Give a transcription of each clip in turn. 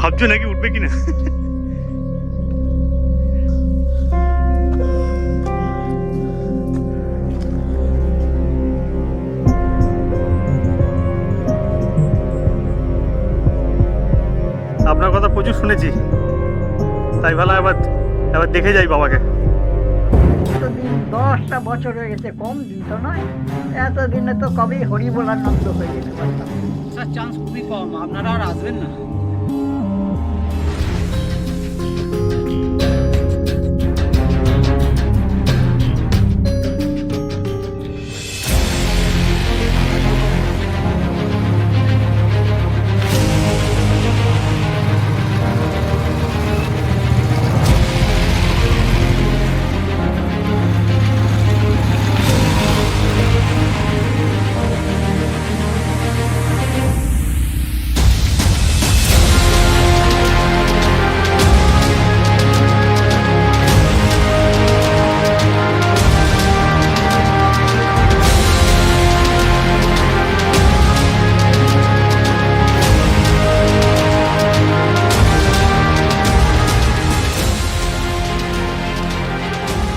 ভাবছো নাকি উঠবে কিনা? আপনার কথা প্রচুর শুনেছি, তাই ভালো এবার এবার দেখে যাই বাবাকে। এতদিন 10টা বছর হয়ে গেছে, কম দিন তো নয়। এতদিনে তো কবেই হরি বলার নন্দ হয়ে যেতে পারতাম। স্যার চান্স খুবই কম, আপনারা আর আসবেন না।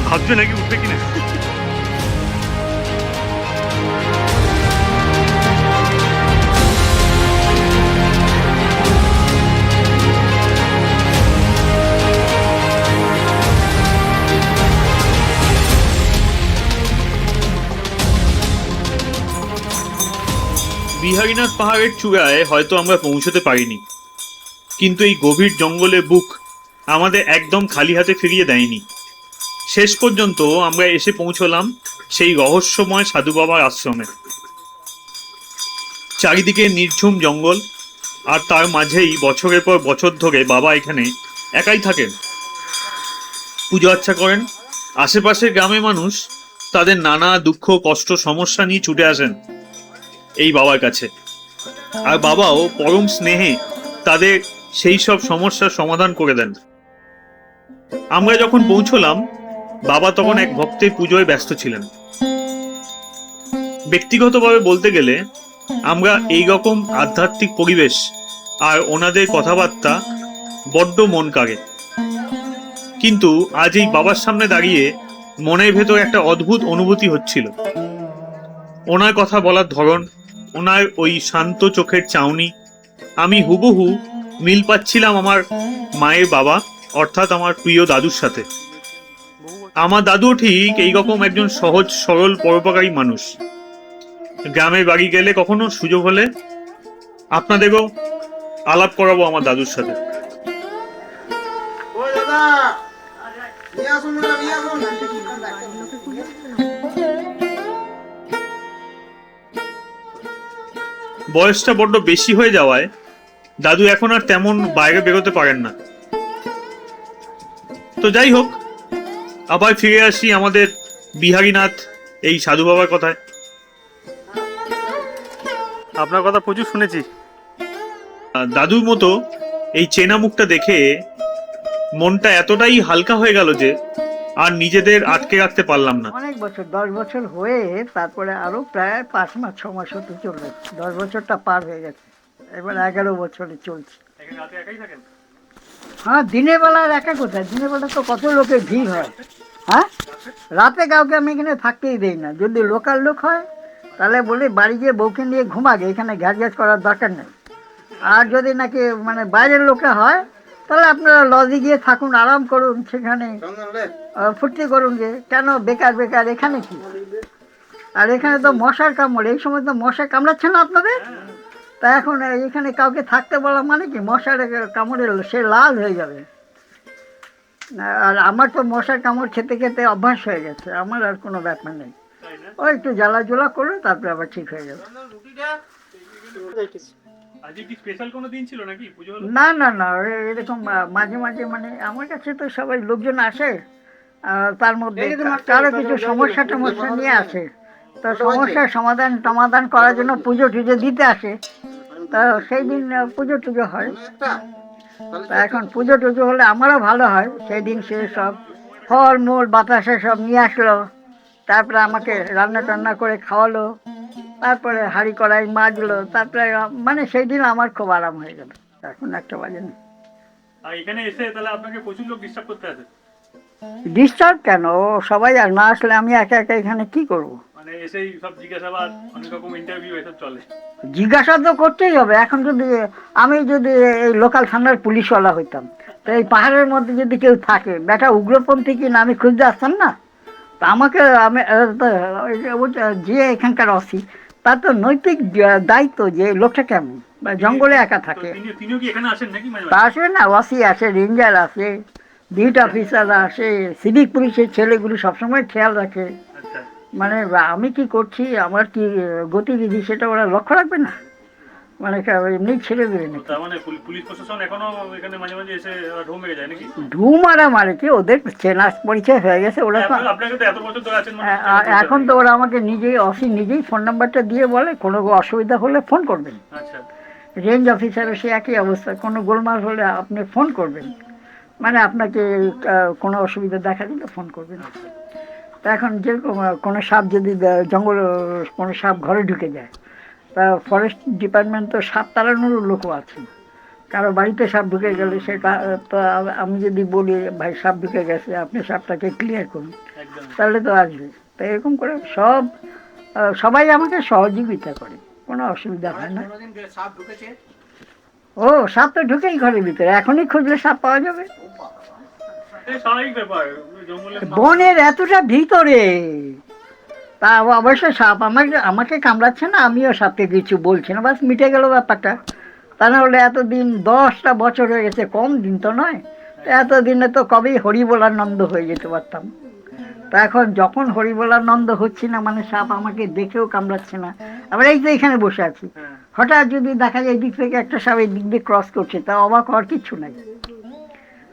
ভাবছো নাকি উঠবে কিনা? বিহারীনাথ পাহাড়ের চূড়ায় হয়তো আমরা পৌঁছতে পারিনি, কিন্তু এই গভীর জঙ্গলের বুক আমাদের একদম খালি হাতে ফিরিয়ে দেয়নি। শেষ পর্যন্ত আমরা এসে পৌঁছলাম সেই রহস্যময় সাধু বাবার আশ্রমে। চারিদিকে নির্ঝুম জঙ্গল, আর তার মাঝেই বছরের পর বছর ধরে বাবা এখানে একাই থাকেন, পুজো আচ্ছা করেন। আশেপাশের গ্রামের মানুষ তাদের নানা দুঃখ কষ্ট সমস্যা নিয়ে ছুটে আসেন এই বাবার কাছে, আর বাবাও পরম স্নেহে তাদের সেই সব সমস্যার সমাধান করে দেন। আমরা যখন পৌঁছলাম, বাবা তখন এক ভক্তের পুজোয় ব্যস্ত ছিলেন। ব্যক্তিগতভাবে বলতে গেলে আমরা এই রকম আধ্যাত্মিক পরিবেশ আর ওনাদের কথাবার্তা বড্ড মন কাড়ে। কিন্তু আজ এই বাবার সামনে দাঁড়িয়ে মনের ভেতর একটা অদ্ভুত অনুভূতি হচ্ছিল। ওনার কথা বলার ধরন, ওনার ওই শান্ত চোখের চাউনি, আমি হুবহু মিল পাচ্ছিলাম আমার মায়ের বাবা অর্থাৎ আমার প্রিয় দাদুর সাথে। আমার দাদুও ঠিক এইরকম একজন সহজ সরল পরোপকারী মানুষ। গ্রামের বাড়ি গেলে কখনো সুযোগ হলে আপনাদেরও আলাপ করাবো আমার দাদুর সাথে। বয়সটা বড্ড বেশি হয়ে যাওয়ায় দাদু এখন আর তেমন বাইরে বেরোতে পারেন না। তো যাই হোক, আবার ফিরে আসি আমাদের বিহারীনাথ এই সাধু বাবার কথায়। আপনার কথা প্রচুর শুনেছি। দাদুর মতো এই চেনা মুখটা দেখে মনটা এতটাই হালকা হয়ে গেল যে আর নিজেদের আটকে রাখতে পারলাম না। অনেক বছর, 10 বছর হয়ে তারপরে আরো প্রায় 5 মাস 6 মাস হতে চলবে। 10 বছরটা পার হয়ে গেছে, এবার 11 বছরে চলছে। হ্যাঁ, দিনের বেলা আর একা কোথায়? দিনের বেলা তো কত লোকের ভিড় হয়। হ্যাঁ, রাতে কাউকে আমি এখানে থাকতেই দেই না। যদি লোকাল লোক হয় তাহলে বলি বাড়ি গিয়ে বউকে নিয়ে ঘুমাগে, এখানে গ্যাস গ্যাস করার দরকার নেই। আর যদি নাকি মানে বাইরের লোকরা হয় তাহলে আপনারা লজে গিয়ে থাকুন, আরাম করুন, সেখানে ফুর্তি করুন। যে কেন বেকার বেকার এখানে কি? আর এখানে তো মশার কামড়, এই সময় তো মশা কামড়াচ্ছে না আপনাদের? তা এখন এখানে কাউকে থাকতে বলা মানে কি? মশার কামড়ে সে লাল হয়ে যাবে। আর আমার তো মশার কামড় খেতে খেতে অভ্যাস হয়ে গেছে, আমার আর কোনো ব্যাপার নেই। ও একটু জ্বালা জোলা করলো, তারপরে আবার ঠিক হয়ে যাবে। না না না, এরকম মাঝে মাঝে মানে আমার কাছে তো সবাই লোকজন আসে, তার মধ্যে কারো কিছু সমস্যা টমস্যা নিয়ে আসে, তো সমস্যার সমাধান করার জন্য পুজো টুজো দিতে আসে। তা সেই দিন পুজো টুজো হয়। তা এখন পুজো টুজো হলে আমারও ভালো হয়। সেই দিন সে সব ফল মূল বাতাসে সব নিয়ে আসলো, তারপরে আমাকে রান্না টান্না করে খাওয়ালো, তারপরে হাঁড়ি কড়াই মাজলো, তারপরে মানে সেই দিন আমার খুব আরাম হয়ে গেল। এখন 1টা বাজে না। আর এখানে এসে তাহলে আপনাকে প্রচুর লোক ডিস্টার্ব করতে আসে, ডিস্টার্ব কেন? ও সবাই আর না আসলে আমি একা একা এখানে কি করব? মানে এসেই সব জিজ্ঞাসাবাদ, অনেক রকম ইন্টারভিউ এসব চলে। জিজ্ঞাসা তো করতেই হবে। এখন যদি আমি যদি এই লোকাল থানার পুলিশওয়ালা হইতাম, তো এই পাহাড়ের মধ্যে যদি কেউ থাকে, বেটা উগ্রপন্থী কি না, আমি খুঁজতে আসতাম না? তা আমাকে আমি যে এখানকার অসি, তার তো নৈতিক দায়িত্ব যে লোকটা কেমন, বা জঙ্গলে একা তো থাকে। তিনিও কি এখানে আসেন নাকি মাঝে তা মাঝে? আসবে না, ওসি আসে, রেঞ্জার আসে, বিট অফিসাররা আসে, সিভিক পুলিশের ছেলেগুলো সবসময় খেয়াল রাখে। আচ্ছা, মানে আমি কি করছি, আমার কি গতিবিধি, সেটা ওরা লক্ষ্য রাখবে না? মানে এমনি ছেড়ে দেবে তো নাকি? তার মানে পুলিশ প্রশাসন এখনো এখানে মাঝে মাঝে এসে ঢোক মেরে যায় নাকি? মারা মারে কি, ওদের চেনা পরিচয় হয়ে গেছে ওরা তো। আপনাকে তো এত বছর ধরে আছেন মানে এখন তো ওরা আমাকে নিজেই অসি নিজেই ফোন নাম্বারটা দিয়ে বলে কোনো অসুবিধা হলে ফোন করবেন। আচ্ছা, রেঞ্জ অফিসারও সে একই অবস্থা, কোনো গোলমাল হলে আপনি ফোন করবেন, মানে আপনাকে কোনো অসুবিধা দেখা দিলে ফোন করবেন। আচ্ছা। তা এখন যেরকম কোনো সাপ যদি জঙ্গল, কোনো সাপ ঘরে ঢুকে যায়, তা ফরেস্ট ডিপার্টমেন্ট তো সাপ তাড়ানোর লোকও আছে। কারো বাড়িতে সাপ ঢুকে গেলে সেটা তো আমি যদি বলি ভাই সাপ ঢুকে গেছে, আপনি সাপটাকে ক্লিয়ার করুন, একদম। তাহলে তো আসবে। তো এরকম করে সবাই আমাকে সহযোগিতা করে, কোনো অসুবিধা হয় না। সাপ ঢুকেছে, ও সাপ তো ঢুকেই ঘরের ভিতরে, এখনই খুঁজলে সাপ পাওয়া যাবে। এই স্বাভাবিক ব্যাপার, জঙ্গলে বনের এতটা ভিতরে, তা অবশ্য সাপ আমাকে আমাকে কামড়াচ্ছে না, আমিও সাপকে কিছু বলছি না, বাস মিটে গেল ব্যাপারটা। তা না হলে এতদিন 10টা বছর হয়ে গেছে, কম দিন তো নয়। তো এতদিনে তো কবেই হরিবোলানন্দ হয়ে যেতে পারতাম। তা এখন যখন হরিবোলানন্দ হচ্ছি না, মানে সাপ আমাকে দেখেও কামড়াচ্ছে না, আবার এই তো এখানে বসে আছি, হ্যাঁ। হঠাৎ যদি দেখা যায় এদিক থেকে একটা সাপ এই দিক দিয়ে ক্রস করছে, তা অবাক হওয়ার কিচ্ছু নাই।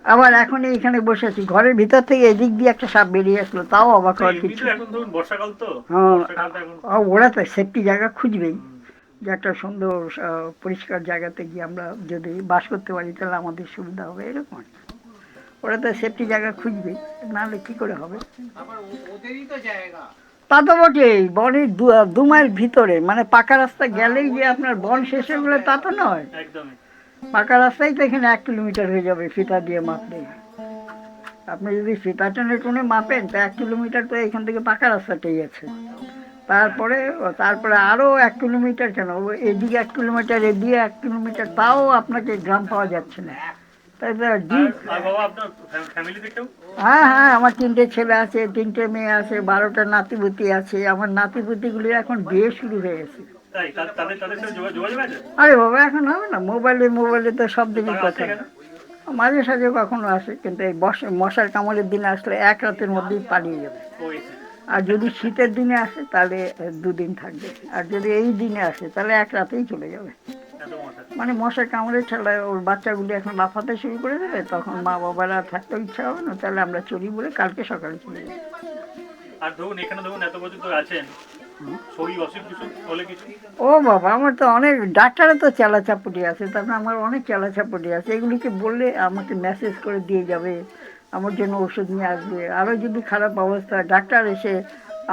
আবার এখন এইখানে বসে আছি, ঘরের ভিতর থেকে এদিক দিয়ে একটা সাপ বেরিয়ে আসলো, তাও অবাক হওয়ার এমনি কিছু। তো এখন ধরুন বর্ষাকাল তো, হ্যাঁ, বর্ষাকালটা এখন ওরা তো সেফটি জায়গা খুঁজবেই, যে একটা সুন্দর পরিষ্কার জায়গাতে গিয়ে আমরা যদি বাস করতে পারি তাহলে আমাদের সুবিধা হবে, এরকম আর কি। ওরা তো সেফটি জায়গা খুঁজবেই, নাহলে কি করে হবে? আবার ওদেরই তো জায়গা। তা তো বটেই, বনের 2 মাইল ভিতরে, মানে পাকা রাস্তা গেলেই যে আপনার বন শেষ হয়ে গেলে তা তো নয়। একদমই। পাকা রাস্তাই তো এখানে 1 কিলোমিটার হয়ে যাবে ফিতা দিয়ে মাপলে। আপনি যদি ফিতা টেনে টুনে মাপেন তো 1 কিলোমিটার তো এখান থেকে পাকা রাস্তাটাই আছে। তারপরে তারপরে আরও 1 কিলোমিটার, কেন এদিকে 1 কিলোমিটার, এদিকে 1 কিলোমিটার, তাও আপনাকে গ্রাম পাওয়া যাচ্ছে না। তাই তো ডিপ। আর বাবা আপনার ফ্যামিলিতে কেউ? হ্যাঁ হ্যাঁ, আমার 3টে ছেলে আছে, 3টে মেয়ে আছে, 12টা নাতিপুতি আছে। আমার নাতিপুতিগুলি এখন বিয়ে শুরু হয়ে গেছে। তাই তাদের তাদের সাথে যোগাযোগ আছে? আরে বাবা, এখন হবে না, মোবাইলে মোবাইলে তো সব দিনই তারা আসে কথা। এখানে? মাঝে সাঝে কখনো আসে, কিন্তু এই মশার কামড়ের দিনে আসলে 1 রাতের মধ্যেই পালিয়ে যাবে। ওই আর যদি শীতের দিনে আসে তাহলে 2 দিন থাকবে, আর যদি এই দিনে আসে তাহলে 1 রাতেই চলে যাবে। এত মশা। মানে মশার কামড়ে ঠেলায় ওর বাচ্চাগুলি এখন লাফাতে শুরু করে দেবে, তখন মা বাবারা থাকতেও ইচ্ছা হবে না, তাহলে আমরা চলি বলে কালকে সকালে চলে যাই। আর ধরুন এখানে ধরুন এত বছর ধরে আছেন, শরীর অসুখ বিসুখ হলে কিছু? ও বাবা, আমার তো অনেক ডাক্তারে তো চেলাচাপুটি আছে, তারপরে আমার অনেক চেলাচাপুটি আছে, এগুলিকে বললে আমাকে মেসেজ করে দিয়ে যাবে, আমার জন্য ওষুধ নিয়ে আসবে। আরও যদি খারাপ অবস্থা, ডাক্তার এসে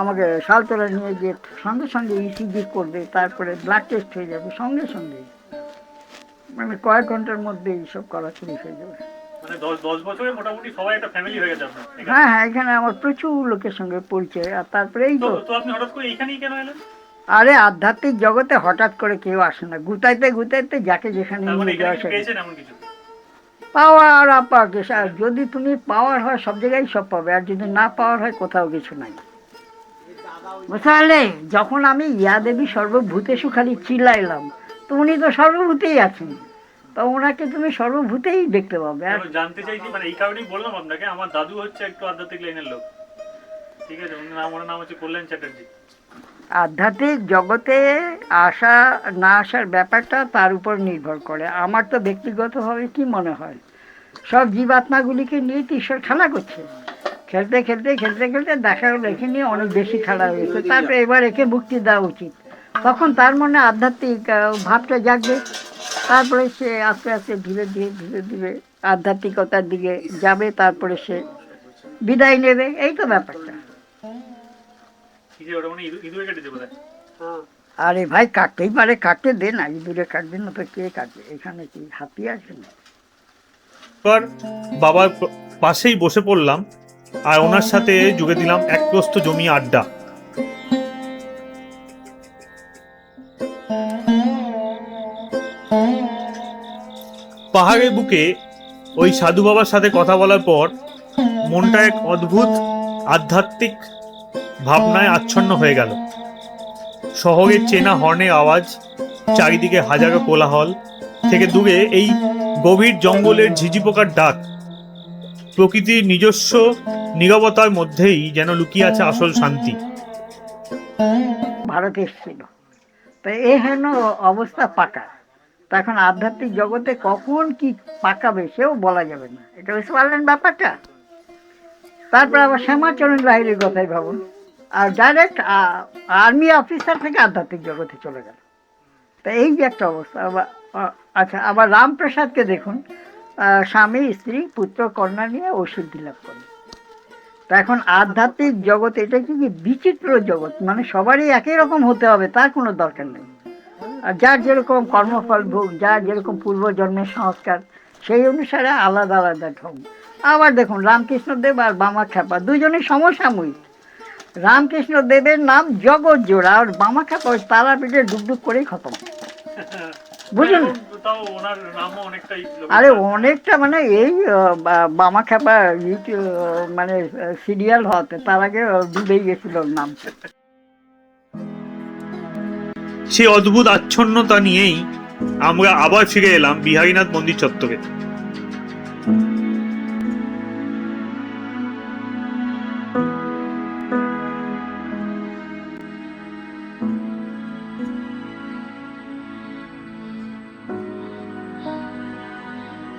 আমাকে সালতলা নিয়ে গিয়ে সঙ্গে সঙ্গে ইসিজি করবে, তারপরে ব্লাড টেস্ট হয়ে যাবে সঙ্গে সঙ্গে, মানে কয়েক ঘন্টার মধ্যে এইসব করা শুরু হয়ে যাবে। মানে 10 বছরে মোটামুটি সবাই একটা ফ্যামিলি হয়ে গেছে আপনার এখানে? হ্যাঁ হ্যাঁ, এখানে আমার প্রচুর লোকের সঙ্গে পরিচয়। আর তারপরে এই তো তো, তো আপনি হঠাৎ করে এইখানেই কেন এলেন? আরে আধ্যাত্মিক জগতে হঠাৎ করে কেউ আসে না, গুতাইতে গুতাইতে যাকে যেখানে তার মানে নিয়ে এখানে যাওয়া কি সেখানে। পেয়েছেন এমন কিছু? পাওয়ার আপাকে যদি তুমি পাওয়ার হয় সব জায়গায় সব পাবে, আর যদি না পাওয়ার হয় কোথাও কিছু নাই, বুঝতে পারলে? যখন আমি ইয়া দেবী সর্বভূতেষু খালি চিল্লাইলাম, তো উনি তো সর্বভূতেই আছেন, তো ওনাকে তুমি সর্বভূতেই দেখতে পাবে। আর আমি জানতে চাইছি, মানে এই কারণেই বললাম আপনাকে, আমার দাদু হচ্ছে একটু আধ্যাত্মিক লাইনের লোক, ঠিক আছে? ওনার নাম হচ্ছে কল্যাণ চ্যাটার্জি। আধ্যাত্মিক জগতে আসা না আসার ব্যাপারটা তার উপর নির্ভর করে। আমার তো ব্যক্তিগতভাবে কি মনে হয়, সব জীবাত্মাগুলিকে নিয়ে তো ঈশ্বর খেলা করছে, খেলতে খেলতে খেলতে খেলতে দেখা গেলো একে নিয়ে অনেক বেশি খেলা হয়েছে, তারপরে এবার একে মুক্তি দেওয়া উচিত। তখন তার মনে আধ্যাত্মিক ভাবটা জাগবে, তারপরে সে আস্তে আস্তে ধীরে ধীরে ধীরে ধীরে আধ্যাত্মিকতার দিকে যাবে, তারপরে সে বিদায় নেবে। এই তো ব্যাপারটা। কি যে ওটা মানে ইঁদুরে কেটেছে বোধহয়। আরে ভাই, কাটতেই পারে, কাটতে দে না, ইঁদুরে কাটবে না তো কে কাটবে? এখানে কি হাতি আছে না? এবার বাবার পাশেই বসে পড়লাম আর ওনার সাথে জুড়ে দিলাম এক প্রস্থ জমি আড্ডা। পাহাড়ের বুকে ওই সাধু বাবার সাথে কথা বলার পর মনটা এক অদ্ভুত আধ্যাত্মিক ভাবনায় আচ্ছন্ন হয়ে গেল। শহরের চেনা হর্নের আওয়াজ, চারিদিকে হাজারো কোলাহল থেকে দূরে এই গভীর জঙ্গলের ঝিঝি পোকার ডাক, প্রকৃতির নিজস্ব নীরবতার মধ্যেই যেন লুকিয়ে আছে আসল শান্তি। ভারত এসেছিল, তো এই হেন অবস্থা পাকা। তো এখন আধ্যাত্মিক জগতে কখন কি পাকাবে সেও বলা যাবে না, এটা বুঝতে পারলেন ব্যাপারটা। তারপর আবার শ্যামাচরণ লাহিড়ীর কথাই ভাবুন, আর ডাইরেক্ট আর্মি অফিসার থেকে আধ্যাত্মিক জগতে চলে গেল। তা এই যে একটা অবস্থা। আচ্ছা, আবার রামপ্রসাদকে দেখুন, স্বামী স্ত্রী পুত্র কন্যা নিয়ে ও সিদ্ধি লাভ করে। তা এখন আধ্যাত্মিক জগৎ এটা কি বিচিত্র জগৎ, মানে সবারই একই রকম হতে হবে তার কোনো দরকার নেই। আর যার যেরকম কর্মফল ভোগ, যার যেরকম পূর্বজন্মের সংস্কার, সেই অনুসারে আলাদা আলাদা ঢং। আবার দেখুন রামকৃষ্ণদেব আর বামাখ্যাপা দুজনেই সমসাময়িক। রামকৃষ্ণদেবের নাম জগৎ জোড়া, আর বামাখ্যাপা ওই তারাপীঠে ডুবডুব করেই খতম, বুঝলেন। আরে অনেকটা, মানে এই বামাখ্যাপা মানে সিরিয়াল হতে তার আগে ডুবেই গেছিল নাম। সেই অদ্ভুত আচ্ছন্নতা নিয়েই আমরা আবার ফিরে এলাম বিহারীনাথ মন্দির চত্বরে।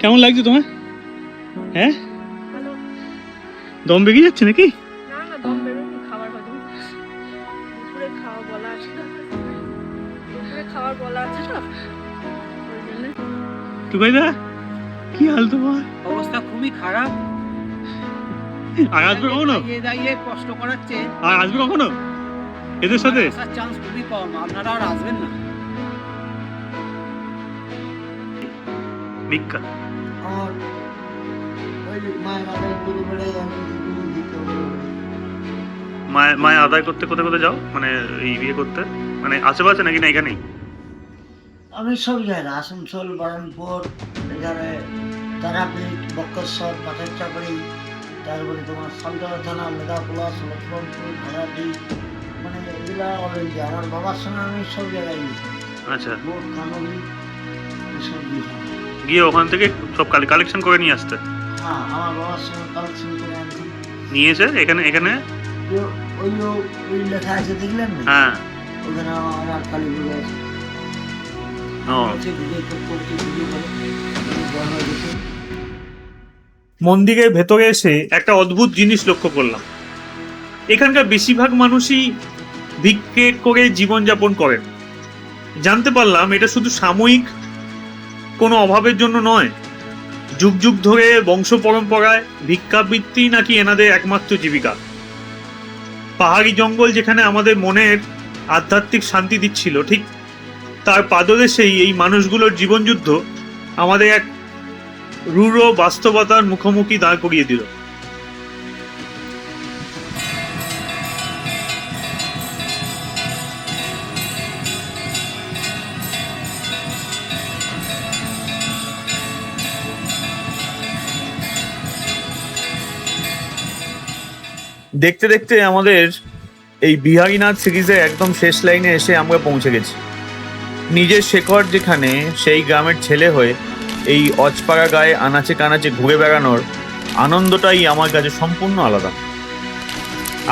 কেমন লাগছে তোমার? হ্যাঁ, দম বেরিয়ে যাচ্ছে নাকি? না না, দম বেরোয়নি, খাবার হজম। দুপুরে খাওয়া বলা আছে তো, দুপুরে খাওয়ার বলা আছে তো, ওই জন্য। টুকাইদা, কি হাল তোমার? অবস্থা খুবই খারাপ। আর আসবে কখনো? দাঁড়িয়ে কষ্ট করাচ্ছে। আর আসবে কখনো এদের সাথে? আসার চান্স খুবই কম, আপনারা আর আসবেন না। ভিক্ষা আমার ওই মায়ের আদায় করে বেড়াই, আমি মায় আদায় করতে কোথায় কোথায় যাও, মানে এই বিয়ে করতে, মানে আশেপাশে নাকি না এখানেই? আমি সব জায়গায়, আসানসোল, বারণপুর, এখানে তারাপীঠ, বক্রেশ্বর, পাথর চাকরি, তারপরে তোমার সালতলা থানা, মেদাপুলা, লক্ষ্মণপুর, ভাড়াটি, মানে এগুলা অল ইন্ডিয়া। আমার বাবার সঙ্গে আমি সব জায়গায় গেছি, আচ্ছা, বোট, কানবি, এসব গিয়েছি। গিয়ে ওখান থেকে সব কালেকশন করে নিয়ে আসতে? হ্যাঁ, আমার বাবার সঙ্গে কালেকশন করে আনছি, নিয়ে এসে এখানে এখানে ওই ওই লেখা আছে দেখলেন না? হ্যাঁ, ওখানে আমার কালী পুজো আছে। মন্দিরের ভেতরে এসে একটা অদ্ভুত জিনিস লক্ষ্য করলাম। এখানকার বেশিরভাগ মানুষই ভিক্ষে করে জীবনযাপন করেন। জানতে পারলাম এটা শুধু সাময়িক কোনো অভাবের জন্য নয়, যুগ যুগ ধরে বংশ পরম্পরায় ভিক্ষাবৃত্তি নাকি এনাদের একমাত্র জীবিকা। পাহাড়ি জঙ্গল যেখানে আমাদের মনের আধ্যাত্মিক শান্তি দিচ্ছিল, ঠিক তার পাদদেশেই এই মানুষগুলোর জীবনযুদ্ধ আমাদের এক রূঢ় বাস্তবতার মুখোমুখি দাঁড় করিয়ে দিল। দেখতে দেখতে আমাদের এই বিহারীনাথ সিরিজের একদম শেষ লাইনে এসে আমরা পৌঁছে গেছি। নিজের শেকড় যেখানে, সেই গ্রামের ছেলে হয়ে এই অজপাড়া গায়ে আনাচে কানাচে ঘুরে বেড়ানোর আনন্দটাই আমার কাছে সম্পূর্ণ আলাদা।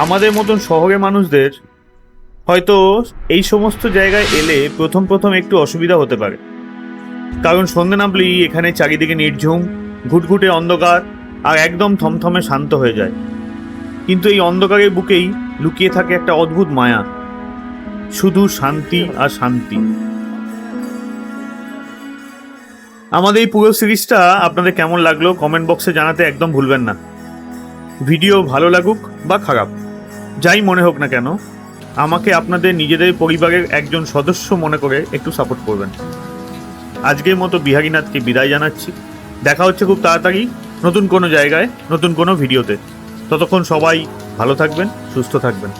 আমাদের মতন শহরের মানুষদের হয়তো এই সমস্ত জায়গায় এলে প্রথম প্রথম একটু অসুবিধা হতে পারে, কারণ সন্ধে নামলেই এখানে চারিদিকে নির্ঝুম, ঘুটঘুটে অন্ধকার আর একদম থমথমে শান্ত হয়ে যায়। কিন্তু এই অন্ধকারের বুকেই লুকিয়ে থাকে একটা অদ্ভুত মায়া, শুধু শান্তি আর শান্তি। আমাদের এই পুরো সিরিজটা আপনাদের কেমন লাগলো কমেন্ট বক্সে জানাতে একদম ভুলবেন না। ভিডিও ভালো লাগুক বা খারাপ, যাই মনে হোক না কেন, আমাকে আপনাদের নিজেদের পরিবারের একজন সদস্য মনে করে একটু সাপোর্ট করবেন। আজকের মতো বিহারীনাথকে বিদায় জানাচ্ছি। দেখা হচ্ছে খুব তাড়াতাড়ি নতুন কোনো জায়গায় নতুন কোনো ভিডিওতে। ততক্ষণ সবাই ভালো থাকবেন, সুস্থ থাকবেন।